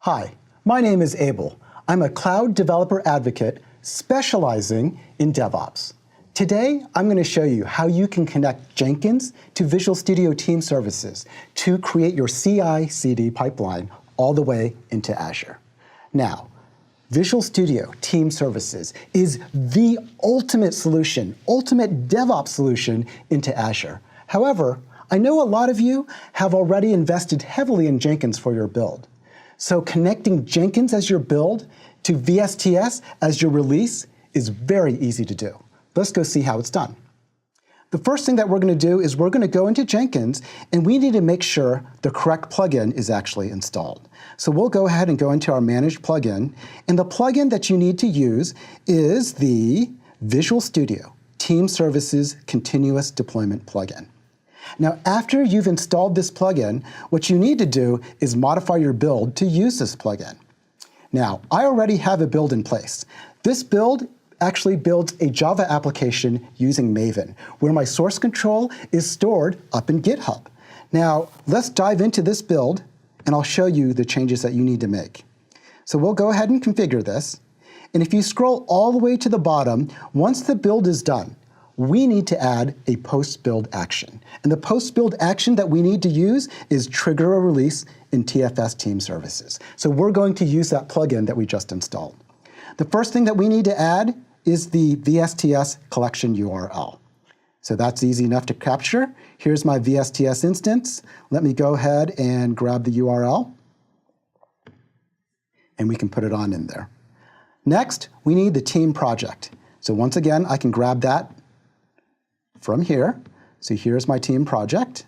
Hi, my name is Abel. I'm a cloud developer advocate specializing in DevOps. Today, I'm going to show you how you can connect Jenkins to Visual Studio Team Services to create your CI/CD pipeline all the way into Azure. Now, Visual Studio Team Services is the ultimate solution, ultimate DevOps solution into Azure. However, I know a lot of you have already invested heavily in Jenkins for your build. So connecting Jenkins as your build to VSTS as your release is very easy to do. Let's go see how it's done. The first thing that we're going to do is we're going to go into Jenkins, and we need to make sure the correct plugin is actually installed. So we'll go ahead and go into our Manage Plugin, and the plugin that you need to use is the Visual Studio Team Services Continuous Deployment plugin. Now, after you've installed this plugin, what you need to do is modify your build to use this plugin. Now, I already have a build in place. This build actually builds a Java application using Maven, where my source control is stored up in GitHub. Now, let's dive into this build, and I'll show you the changes that you need to make. So we'll go ahead and configure this. And if you scroll all the way to the bottom, once the build is done, we need to add a post-build action. And the post-build action that we need to use is trigger a release in TFS Team Services. So we're going to use that plugin that we just installed. The first thing that we need to add is the VSTS collection URL. So that's easy enough to capture. Here's my VSTS instance. Let me go ahead and grab the URL, and we can put it on in there. Next, we need the team project. So once again, I can grab that from here. So here's my team project,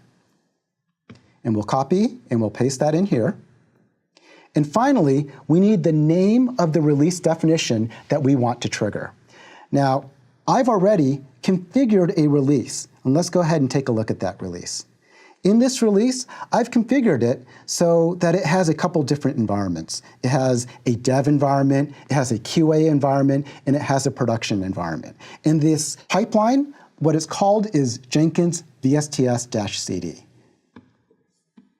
and we'll copy and we'll paste that in here. And finally, we need the name of the release definition that we want to trigger. Now, I've already configured a release, and let's go ahead and take a look at that release. In this release, I've configured it so that it has a couple different environments. It has a dev environment, it has a QA environment, and it has a production environment. In this pipeline, what it's called is Jenkins VSTS-CD.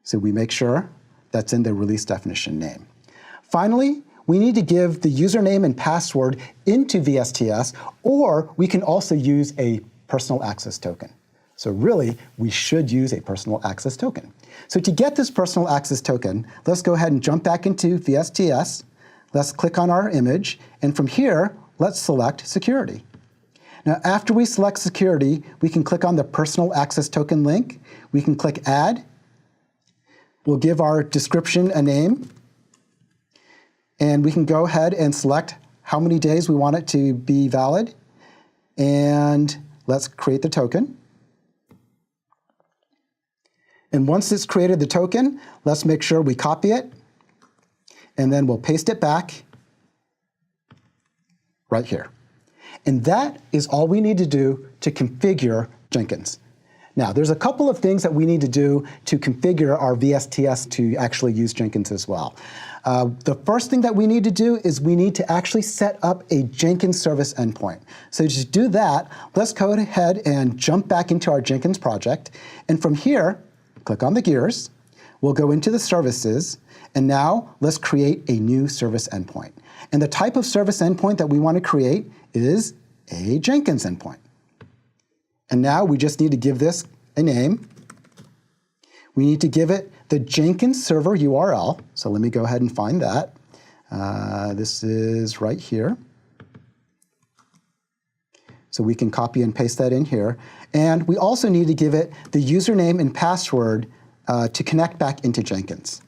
So we make sure that's in the release definition name. Finally, we need to give the username and password into VSTS, or we can also use a personal access token. So really, we should use a personal access token. So to get this personal access token, let's go ahead and jump back into VSTS. Let's click on our image, and from here, let's select security. Now, after we select security, we can click on the personal access token link. We can click add. We'll give our description a name. And we can go ahead and select how many days we want it to be valid. And let's create the token. And once it's created the token, let's make sure we copy it. And then we'll paste it back right here. And that is all we need to do to configure Jenkins. Now, there's a couple of things that we need to do to configure our VSTS to actually use Jenkins as well. The first thing that we need to do is we need to actually set up a Jenkins service endpoint. So to do that, let's go ahead and jump back into our Jenkins project. And from here, click on the gears. We'll go into the services. And now let's create a new service endpoint. And the type of service endpoint that we want to create is a Jenkins endpoint. And now we just need to give this a name. We need to give it the Jenkins server URL. So let me go ahead and find that. This is right here. So we can copy and paste that in here. And we also need to give it the username and password to connect back into Jenkins.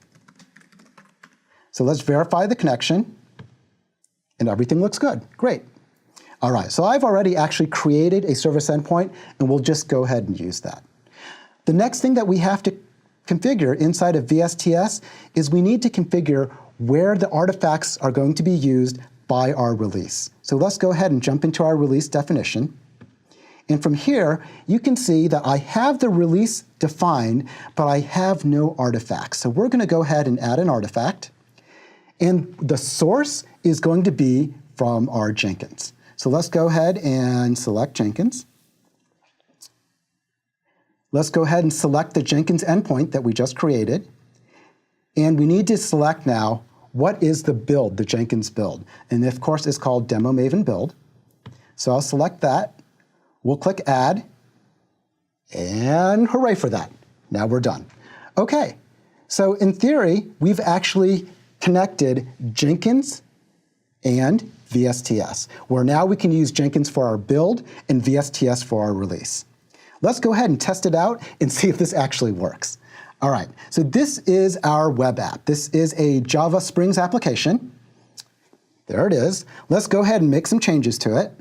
So let's verify the connection. And everything looks good. Great. All right, so I've already actually created a service endpoint, and we'll just go ahead and use that. The next thing that we have to configure inside of VSTS is we need to configure where the artifacts are going to be used by our release. So let's go ahead and jump into our release definition. And from here, you can see that I have the release defined, but I have no artifacts. So we're going to go ahead and add an artifact. And the source is going to be from our Jenkins. So let's go ahead and select Jenkins. Let's go ahead and select the Jenkins endpoint that we just created. And we need to select now what is the build, the Jenkins build? And of course, it's called Demo Maven Build. So I'll select that. We'll click Add, and hooray for that. Now we're done. Okay, so in theory, we've actually connected Jenkins and VSTS, where now we can use Jenkins for our build and VSTS for our release. Let's go ahead and test it out and see if this actually works. All right, so this is our web app. This is a Java Springs application. There it is. Let's go ahead and make some changes to it.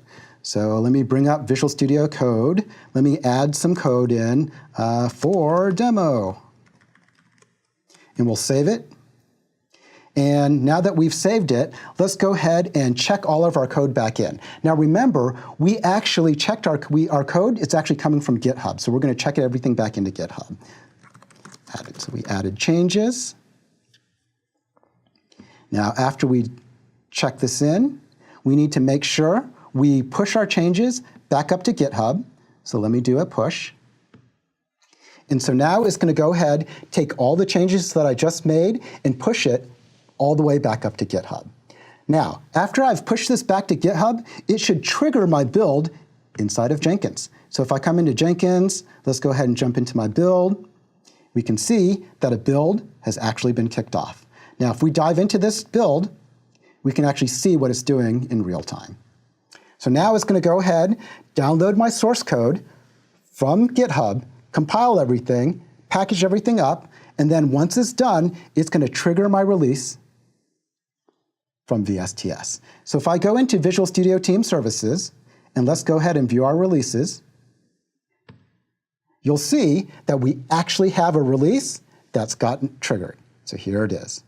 So let me bring up Visual Studio Code. Let me add some code in for demo. And we'll save it. And now that we've saved it, let's go ahead and check all of our code back in. Now remember, we actually checked our code. It's actually coming from GitHub. So we're going to check everything back into GitHub. So we added changes. Now after we check this in, we need to make sure we push our changes back up to GitHub. So let me do a push. And so now it's going to go ahead, take all the changes that I just made and push it all the way back up to GitHub. Now, after I've pushed this back to GitHub, it should trigger my build inside of Jenkins. So if I come into Jenkins, let's go ahead and jump into my build. We can see that a build has actually been kicked off. Now, if we dive into this build, we can actually see what it's doing in real time. So now it's going to go ahead, download my source code from GitHub, compile everything, package everything up, and then once it's done, it's going to trigger my release from VSTS. So if I go into Visual Studio Team Services, and let's go ahead and view our releases, you'll see that we actually have a release that's gotten triggered. So here it is.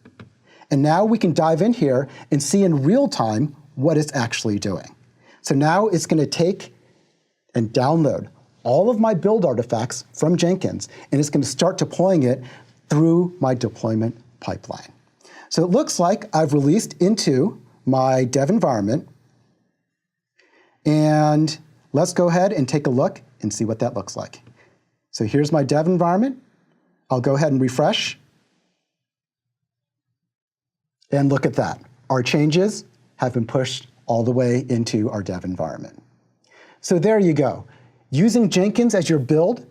And now we can dive in here and see in real time what it's actually doing. So now it's going to take and download all of my build artifacts from Jenkins, and it's going to start deploying it through my deployment pipeline. So it looks like I've released into my dev environment, and let's go ahead and take a look and see what that looks like. So here's my dev environment. I'll go ahead and refresh. And look at that. Our changes have been pushed all the way into our dev environment. So there you go. Using Jenkins as your build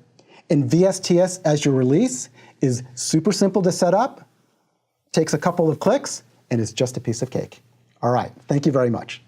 and VSTS as your release is super simple to set up, takes a couple of clicks, and it's just a piece of cake. All right, thank you very much.